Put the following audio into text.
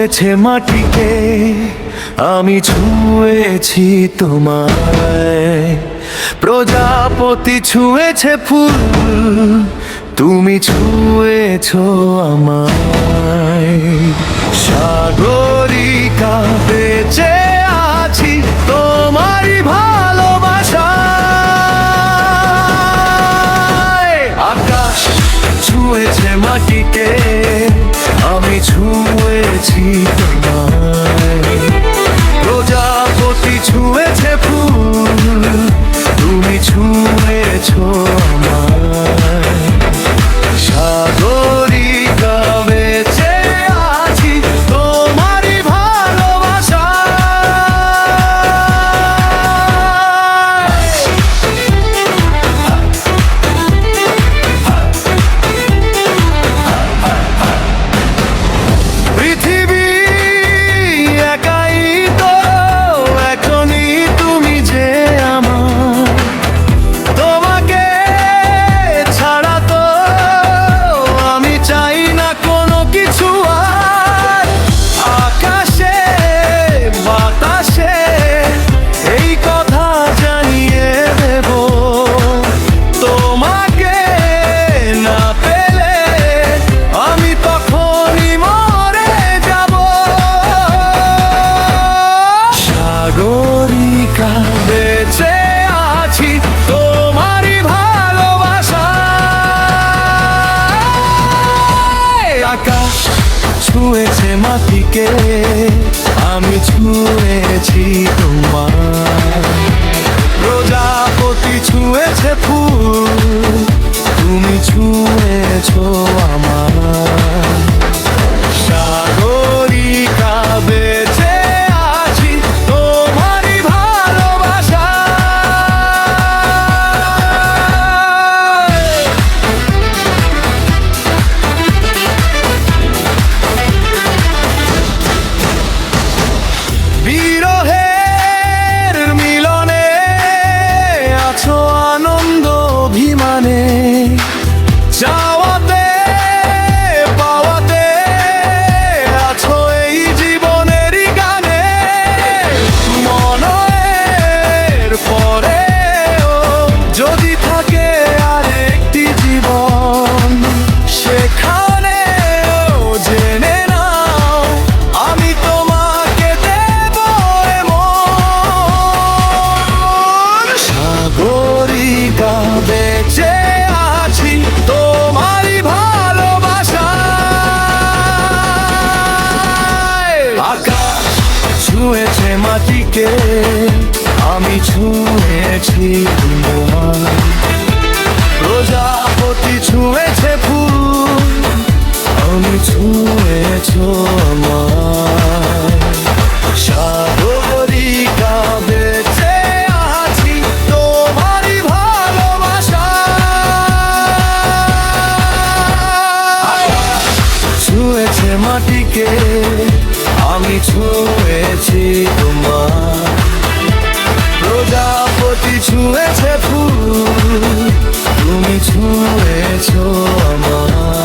ছুঁয়েছে মাটিকে, আমি ছুঁয়েছি তোমায়। প্রজাপতি ছুঁয়েছে ফুল, তুমি ছুঁয়েছো আমায়। সাগরিকা বেঁচে আছি তোমারই ভালোবাসায়। আকাশ ছুঁয়েছে মাটিকে, আমি ছুঁয়েছি তোমায়। প্রজাপতি ছুঁয়েছে ফুল, তুমি ছুঁয়েছো আমায়। সাগরিকা বেঁচে আছি তোমারই ভালোবাসায়। পৃথিবী একাই তো, এখনই তুমি যে আমার। তোমাকে ছাড়া তো আমি চাই না কোনো কিছু আর। আকাশে বাতাসে এই কথা জানিয়ে দেব, তোমাকে না পেলে আমি তখনই মরে যাব। সাগরিকা বেঁচে আছি তোমারই ভালোবাসায়। আকাশ ছুঁয়েছে মাটিকে, আমি ছুঁয়েছি তোমায়। প্রজাপতি ছুঁয়েছে ফুল, তুমি ছুঁয়েছো আমায়। সাগরিকা বেঁচে আছি তোমারই ভালোবাসায়। বিরহের মিলনে আছো আনন্দ অভিমানে। চাওয়াতে পাওয়াতে আছো এই জীবনেরই গানে। মনের পরেও যদি থাকে আরেকটি জীবন, সেখানেও জেনে নাও আমি তোমাকে দেব এমন। সাগরিকা বেঁচে আছি তোমারই ভালোবাসায়। আকাশ ছুঁয়েছে মাটিকে, আমি ছুঁয়েছি তোমায়। প্রজাপতি ছুঁয়েছে ফুল, আমি ছুঁয়েছো আমায়। সাগরিকা বেঁচে আছি তোমারই ভালোবাসায়। ছুঁয়েছে মাটিকে, আমি ছুঁয়েছি তোমায়। প্রজাপতি ছুঁয়েছে ফুল, তুমি ছুঁয়েছো আমায়।